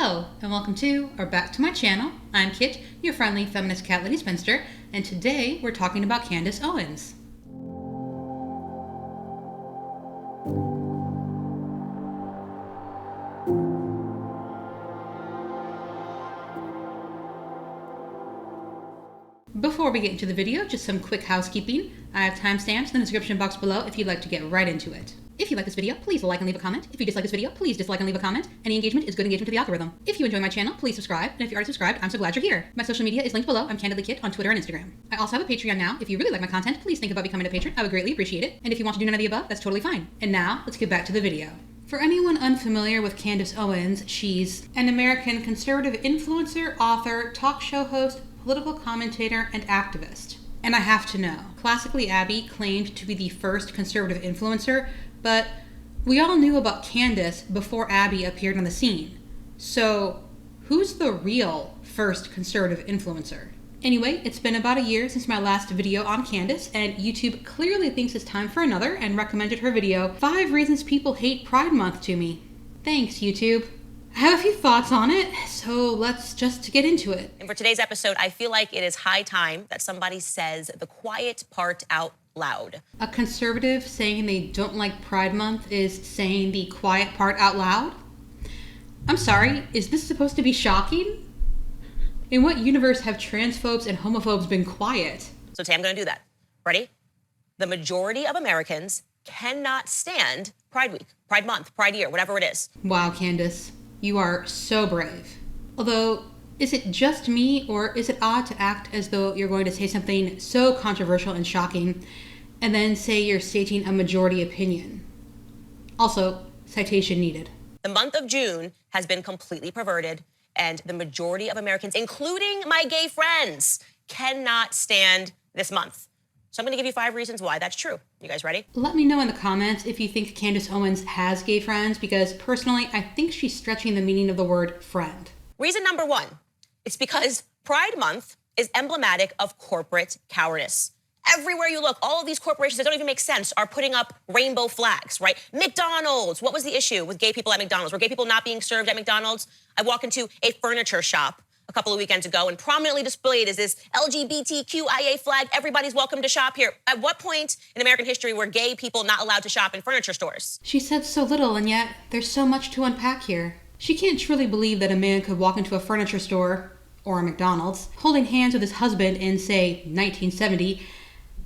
Hello, and welcome to or back to my channel. I'm Kit, your friendly feminist cat lady spinster, and today we're talking about Candace Owens. Before we get into the video, just some quick housekeeping. I have timestamps in the description box below if you'd like to get right into it. If you like this video, please like and leave a comment. If you dislike this video, please dislike and leave a comment. Any engagement is good engagement to the algorithm. If you enjoy my channel, please subscribe. And if you're already subscribed, I'm so glad you're here. My social media is linked below. I'm Candidly Kit on Twitter and Instagram. I also have a Patreon now. If you really like my content, please think about becoming a patron. I would greatly appreciate it. And if you want to do none of the above, that's totally fine. And now, let's get back to the video. For anyone unfamiliar with Candace Owens, she's an American conservative influencer, author, talk show host, political commentator, and activist. And I have to know, classically Abby claimed to be the first conservative influencer, but we all knew about Candace before Abby appeared on the scene. So, who's the real first conservative influencer? Anyway, it's been about a year since my last video on Candace, and YouTube clearly thinks it's time for another and recommended her video, 5 Reasons People Hate Pride Month, to me. Thanks, YouTube. I have a few thoughts on it, so let's just get into it. And for today's episode, I feel like it is high time that somebody says the quiet part out loud. A conservative saying they don't like Pride Month is saying the quiet part out loud? I'm sorry, is this supposed to be shocking? In what universe have transphobes and homophobes been quiet? So today I'm going to do that. Ready? The majority of Americans cannot stand Pride Week, Pride Month, Pride Year, whatever it is. Wow, Candace, you are so brave. Although, is it just me, or is it odd to act as though you're going to say something so controversial and shocking, and then say you're stating a majority opinion? Also, citation needed. The month of June has been completely perverted, and the majority of Americans, including my gay friends, cannot stand this month. So I'm going to give you 5 reasons why that's true. You guys ready? Let me know in the comments if you think Candace Owens has gay friends, because personally, I think she's stretching the meaning of the word friend. Reason number 1, it's because Pride Month is emblematic of corporate cowardice. Everywhere you look, all of these corporations that don't even make sense are putting up rainbow flags, right? McDonald's, what was the issue with gay people at McDonald's? Were gay people not being served at McDonald's? I walked into a furniture shop a couple of weekends ago, and prominently displayed is this LGBTQIA flag. Everybody's welcome to shop here. At what point in American history were gay people not allowed to shop in furniture stores? She said so little, and yet there's so much to unpack here. She can't truly believe that a man could walk into a furniture store, or a McDonald's, holding hands with his husband in, say, 1970,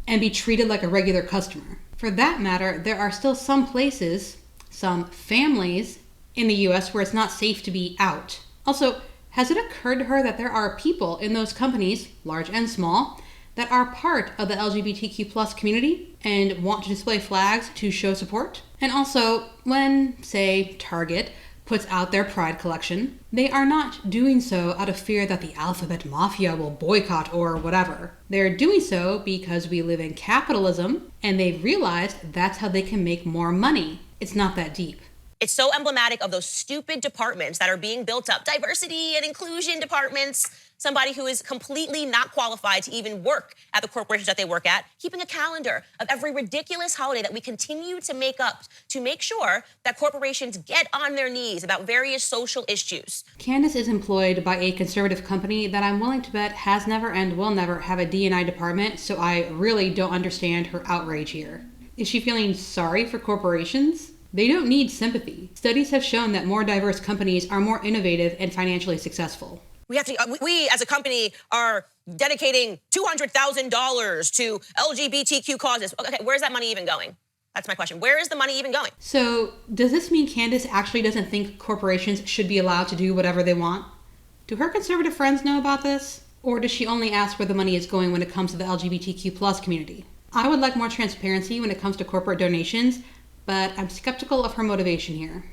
and be treated like a regular customer. For that matter, there are still some places, some families in the US where it's not safe to be out. Also, has it occurred to her that there are people in those companies, large and small, that are part of the LGBTQ plus community and want to display flags to show support? And also, when, say, Target puts out their Pride collection, they are not doing so out of fear that the alphabet mafia will boycott or whatever. They're doing so because we live in capitalism and they've realized that's how they can make more money. It's not that deep. It's so emblematic of those stupid departments that are being built up. Diversity and inclusion departments. Somebody who is completely not qualified to even work at the corporations that they work at, keeping a calendar of every ridiculous holiday that we continue to make up to make sure that corporations get on their knees about various social issues. Candace is employed by a conservative company that I'm willing to bet has never and will never have a D&I department, so I really don't understand her outrage here. Is she feeling sorry for corporations? They don't need sympathy. Studies have shown that more diverse companies are more innovative and financially successful. We as a company are dedicating $200,000 to LGBTQ causes. Okay, where's that money even going? That's my question. Where is the money even going? So, does this mean Candace actually doesn't think corporations should be allowed to do whatever they want? Do her conservative friends know about this? Or does she only ask where the money is going when it comes to the LGBTQ plus community? I would like more transparency when it comes to corporate donations, but I'm skeptical of her motivation here.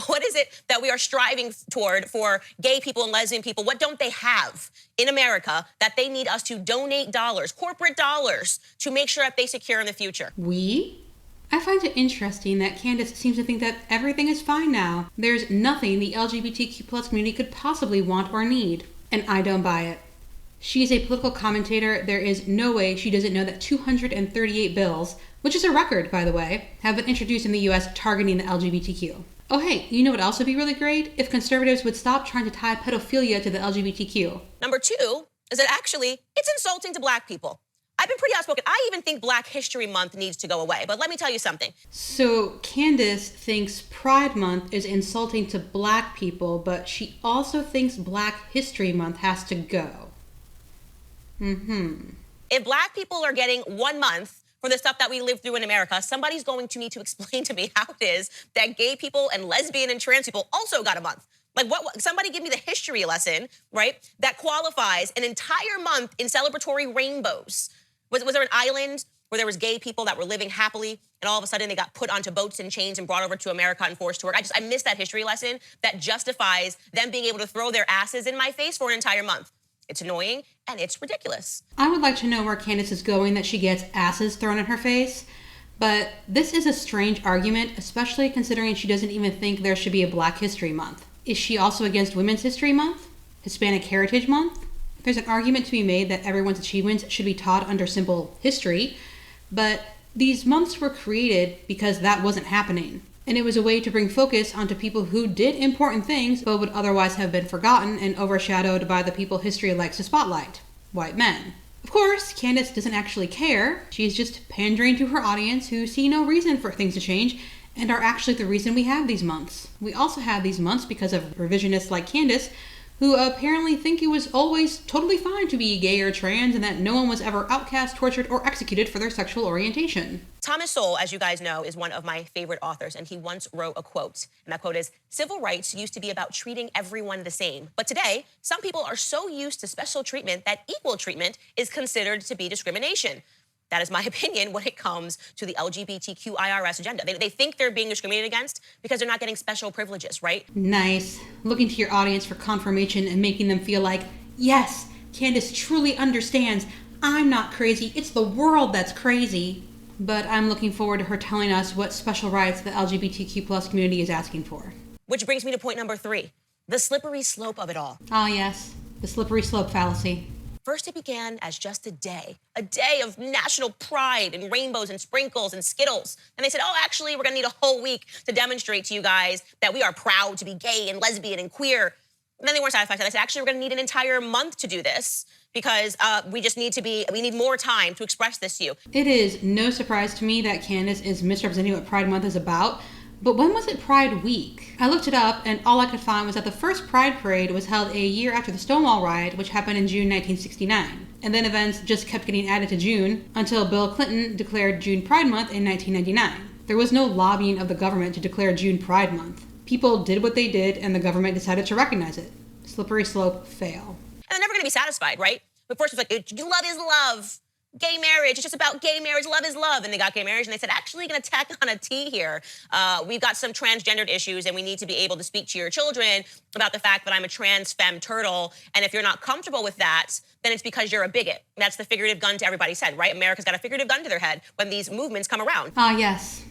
What is it that we are striving toward for gay people and lesbian people? What don't they have in America that they need us to donate dollars, corporate dollars, to make sure that they secure in the future? We? I find it interesting that Candace seems to think that everything is fine now. There's nothing the LGBTQ plus community could possibly want or need, and I don't buy it. She's a political commentator. There is no way she doesn't know that 238 bills, which is a record, by the way, have been introduced in the US targeting the LGBTQ. Oh hey, you know what else would be really great? If conservatives would stop trying to tie pedophilia to the LGBTQ. Number two is that actually it's insulting to black people. I've been pretty outspoken. I even think Black History Month needs to go away. But let me tell you something. So Candace thinks Pride Month is insulting to black people, but she also thinks Black History Month has to go. If black people are getting 1 month for the stuff that we live through in America, somebody's going to need to explain to me how it is that gay people and lesbian and trans people also got a month. Like what somebody give me the history lesson, right? That qualifies an entire month in celebratory rainbows. Was there an island where there was gay people that were living happily and all of a sudden they got put onto boats and chains and brought over to America and forced to work? I missed that history lesson that justifies them being able to throw their asses in my face for an entire month. It's annoying and it's ridiculous. I would like to know where Candace is going that she gets asses thrown in her face, but this is a strange argument, especially considering she doesn't even think there should be a Black History Month. Is she also against Women's History Month? Hispanic Heritage Month? There's an argument to be made that everyone's achievements should be taught under simple history, but these months were created because that wasn't happening. And it was a way to bring focus onto people who did important things but would otherwise have been forgotten and overshadowed by the people history likes to spotlight, white men. Of course, Candace doesn't actually care. She's just pandering to her audience who see no reason for things to change and are actually the reason we have these months. We also have these months because of revisionists like Candace, who apparently think it was always totally fine to be gay or trans and that no one was ever outcast, tortured, or executed for their sexual orientation. Thomas Sowell, as you guys know, is one of my favorite authors, and he once wrote a quote, and that quote is, "Civil rights used to be about treating everyone the same, but today, some people are so used to special treatment that equal treatment is considered to be discrimination." That is my opinion when it comes to the LGBTQ IRS agenda. They think they're being discriminated against because they're not getting special privileges, right? Nice. Looking to your audience for confirmation and making them feel like, yes, Candace truly understands. I'm not crazy. It's the world that's crazy. But I'm looking forward to her telling us what special rights the LGBTQ plus community is asking for. Which brings me to point number 3, the slippery slope of it all. Ah, yes, the slippery slope fallacy. First, it began as just a day of national pride and rainbows and sprinkles and Skittles. And they said, oh, actually, we're gonna need a whole week to demonstrate to you guys that we are proud to be gay and lesbian and queer. And then they weren't satisfied. They said, actually, we're gonna need an entire month to do this because we need more time to express this to you. It is no surprise to me that Candace is misrepresenting what Pride Month is about. But when was it Pride Week? I looked it up, and all I could find was that the first Pride Parade was held a year after the Stonewall Riot, which happened in June 1969. And then events just kept getting added to June until Bill Clinton declared June Pride Month in 1999. There was no lobbying of the government to declare June Pride Month. People did what they did, and the government decided to recognize it. Slippery slope fail. And they're never going to be satisfied, right? But first it was like, love is love. Gay marriage, it's just about gay marriage, love is love. And they got gay marriage and they said, actually gonna tack on a T here. We've got some transgendered issues and we need to be able to speak to your children about the fact that I'm a trans femme turtle. And if you're not comfortable with that, then it's because you're a bigot. That's the figurative gun to everybody's head, right? America's got a figurative gun to their head when these movements come around. Ah, yes.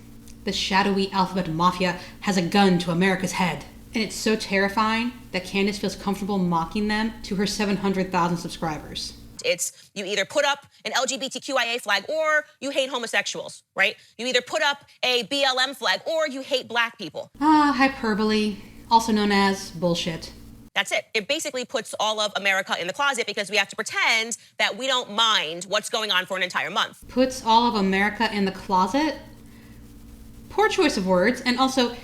The shadowy alphabet mafia has a gun to America's head. And it's so terrifying that Candace feels comfortable mocking them to her 700,000 subscribers. It's you either put up an LGBTQIA flag or you hate homosexuals, right? You either put up a BLM flag or you hate black people. Ah, hyperbole, also known as bullshit. That's it. It basically puts all of America in the closet because we have to pretend that we don't mind what's going on for an entire month. Puts all of America in the closet? Poor choice of words. And also,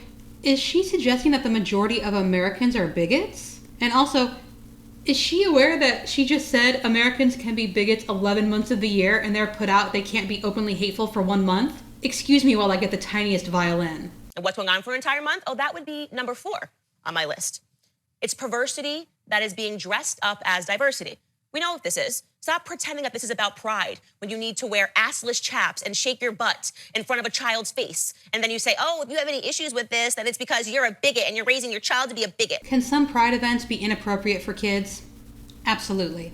is she suggesting that the majority of Americans are bigots? And also, is she aware that she just said Americans can be bigots 11 months of the year and they're put out they can't be openly hateful for 1 month? Excuse me while I get the tiniest violin. And what's going on for an entire month? Oh, that would be number 4 on my list. It's perversity that is being dressed up as diversity. We know what this is. Stop pretending that this is about pride when you need to wear assless chaps and shake your butt in front of a child's face. And then you say, oh, if you have any issues with this, then it's because you're a bigot and you're raising your child to be a bigot. Can some pride events be inappropriate for kids? Absolutely.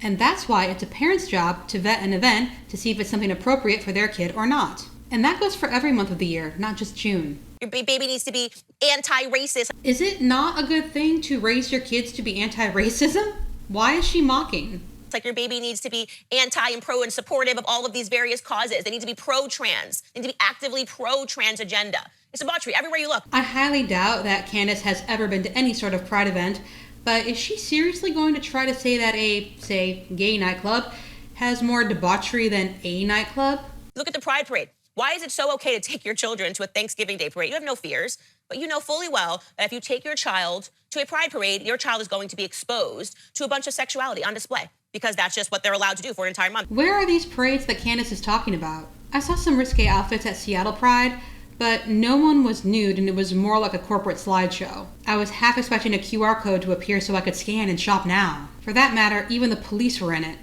And that's why it's a parent's job to vet an event to see if it's something appropriate for their kid or not. And that goes for every month of the year, not just June. Your baby needs to be anti-racist. Is it not a good thing to raise your kids to be anti-racism? Why is she mocking? It's like your baby needs to be anti and pro and supportive of all of these various causes. They need to be pro-trans. They need to be actively pro-trans agenda. It's debauchery everywhere you look. I highly doubt that Candace has ever been to any sort of pride event, but is she seriously going to try to say that a, say, gay nightclub has more debauchery than a nightclub? Look at the Pride Parade. Why is it so okay to take your children to a Thanksgiving Day parade? You have no fears, but you know fully well that if you take your child to a Pride Parade, your child is going to be exposed to a bunch of sexuality on display because that's just what they're allowed to do for an entire month. Where are these parades that Candace is talking about? I saw some risque outfits at Seattle Pride, but no one was nude and it was more like a corporate slideshow. I was half expecting a QR code to appear so I could scan and shop now. For that matter, even the police were in it,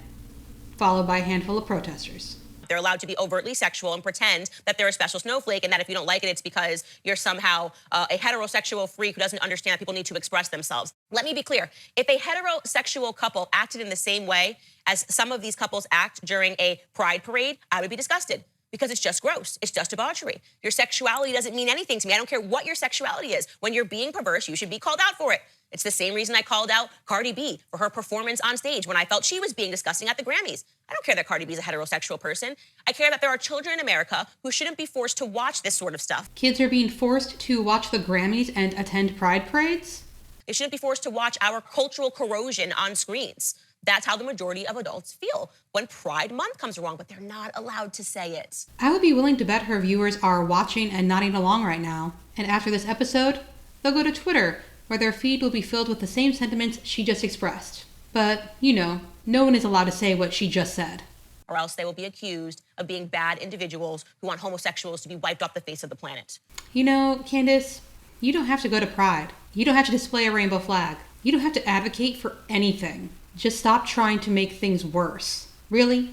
followed by a handful of protesters. They're allowed to be overtly sexual and pretend that they're a special snowflake and that if you don't like it, it's because you're somehow a heterosexual freak who doesn't understand that people need to express themselves. Let me be clear. If a heterosexual couple acted in the same way as some of these couples act during a pride parade, I would be disgusted because it's just gross. It's just debauchery. Your sexuality doesn't mean anything to me. I don't care what your sexuality is. When you're being perverse, you should be called out for it. It's the same reason I called out Cardi B for her performance on stage when I felt she was being disgusting at the Grammys. I don't care that Cardi B is a heterosexual person. I care that there are children in America who shouldn't be forced to watch this sort of stuff. Kids are being forced to watch the Grammys and attend pride parades? They shouldn't be forced to watch our cultural corrosion on screens. That's how the majority of adults feel when Pride Month comes along, but they're not allowed to say it. I would be willing to bet her viewers are watching and nodding along right now. And after this episode, they'll go to Twitter, where their feed will be filled with the same sentiments she just expressed. But, you know, no one is allowed to say what she just said. Or else they will be accused of being bad individuals who want homosexuals to be wiped off the face of the planet. You know, Candace, you don't have to go to Pride. You don't have to display a rainbow flag. You don't have to advocate for anything. Just stop trying to make things worse. Really,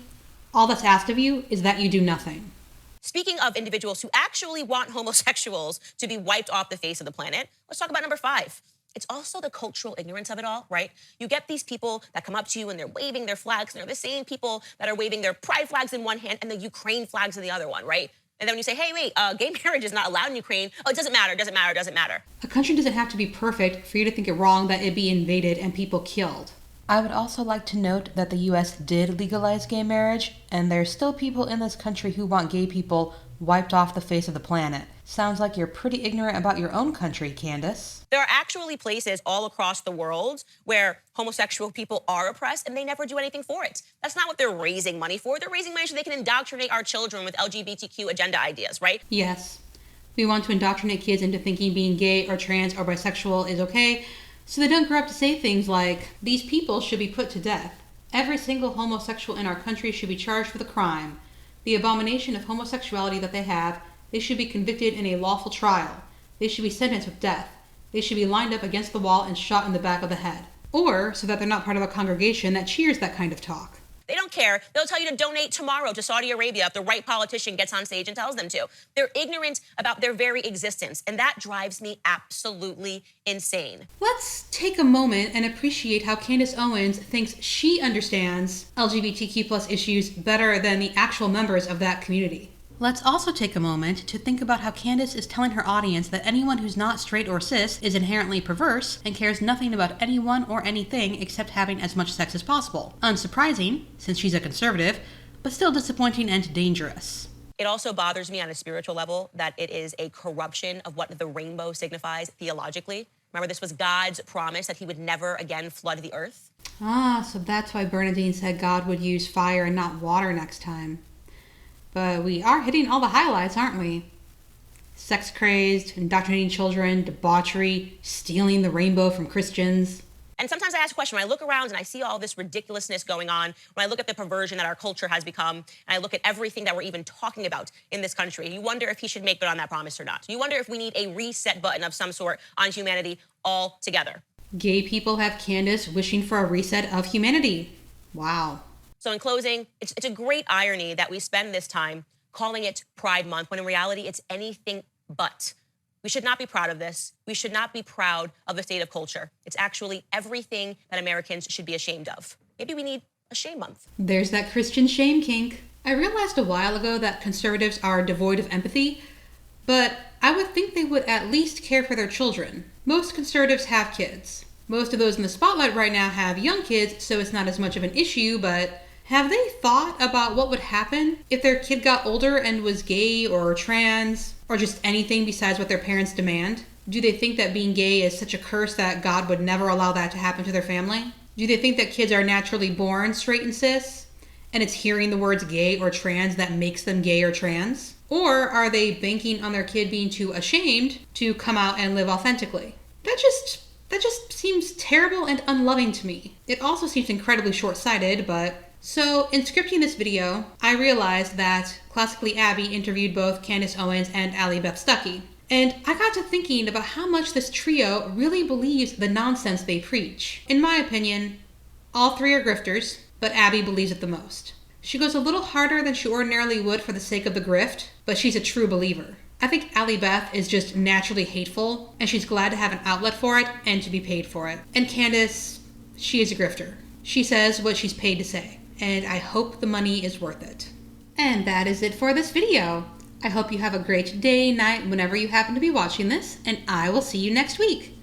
all that's asked of you is that you do nothing. Speaking of individuals who actually want homosexuals to be wiped off the face of the planet, let's talk about number 5. It's also the cultural ignorance of it all, right? You get these people that come up to you and they're waving their flags, and they're the same people that are waving their pride flags in one hand and the Ukraine flags in the other one, right? And then when you say, hey, wait, gay marriage is not allowed in Ukraine, oh, it doesn't matter, doesn't matter, doesn't matter. A country doesn't have to be perfect for you to think it wrong that it be invaded and people killed. I would also like to note that the US did legalize gay marriage, and there's still people in this country who want gay people wiped off the face of the planet. Sounds like you're pretty ignorant about your own country, Candace. There are actually places all across the world where homosexual people are oppressed and they never do anything for it. That's not what they're raising money for. They're raising money so they can indoctrinate our children with LGBTQ agenda ideas, right? Yes. We want to indoctrinate kids into thinking being gay or trans or bisexual is okay, so they don't grow up to say things like, these people should be put to death. Every single homosexual in our country should be charged with a crime. The abomination of homosexuality that they have, they should be convicted in a lawful trial. They should be sentenced with death. They should be lined up against the wall and shot in the back of the head. Or so that they're not part of a congregation that cheers that kind of talk. They don't care. They'll tell you to donate tomorrow to Saudi Arabia if the right politician gets on stage and tells them to. They're ignorant about their very existence, and that drives me absolutely insane. Let's take a moment and appreciate how Candace Owens thinks she understands LGBTQ+ issues better than the actual members of that community. Let's also take a moment to think about how Candace is telling her audience that anyone who's not straight or cis is inherently perverse and cares nothing about anyone or anything except having as much sex as possible. Unsurprising, since she's a conservative, but still disappointing and dangerous. It also bothers me on a spiritual level that it is a corruption of what the rainbow signifies theologically. Remember, this was God's promise that he would never again flood the earth. Ah, so that's why Bernadine said God would use fire and not water next time. But we are hitting all the highlights, aren't we? Sex-crazed, indoctrinating children, debauchery, stealing the rainbow from Christians. And sometimes I ask a question, when I look around and I see all this ridiculousness going on, when I look at the perversion that our culture has become, and I look at everything that we're even talking about in this country, you wonder if he should make good on that promise or not. You wonder if we need a reset button of some sort on humanity altogether. Gay people have Candace wishing for a reset of humanity. Wow. So in closing, it's a great irony that we spend this time calling it Pride Month, when in reality, it's anything but. We should not be proud of this. We should not be proud of the state of culture. It's actually everything that Americans should be ashamed of. Maybe we need a shame month. There's that Christian shame kink. I realized a while ago that conservatives are devoid of empathy, but I would think they would at least care for their children. Most conservatives have kids. Most of those in the spotlight right now have young kids, so it's not as much of an issue, but have they thought about what would happen if their kid got older and was gay or trans or just anything besides what their parents demand? Do they think that being gay is such a curse that God would never allow that to happen to their family? Do they think that kids are naturally born straight and cis, and it's hearing the words gay or trans that makes them gay or trans? Or are they banking on their kid being too ashamed to come out and live authentically? That just seems terrible and unloving to me. It also seems incredibly short-sighted, but... So, in scripting this video, I realized that Classically Abby interviewed both Candace Owens and Allie Beth Stuckey. And I got to thinking about how much this trio really believes the nonsense they preach. In my opinion, all three are grifters, but Abby believes it the most. She goes a little harder than she ordinarily would for the sake of the grift, but she's a true believer. I think Allie Beth is just naturally hateful, and she's glad to have an outlet for it and to be paid for it. And Candace, she is a grifter. She says what she's paid to say, and I hope the money is worth it. And that is it for this video. I hope you have a great day, night, whenever you happen to be watching this, and I will see you next week.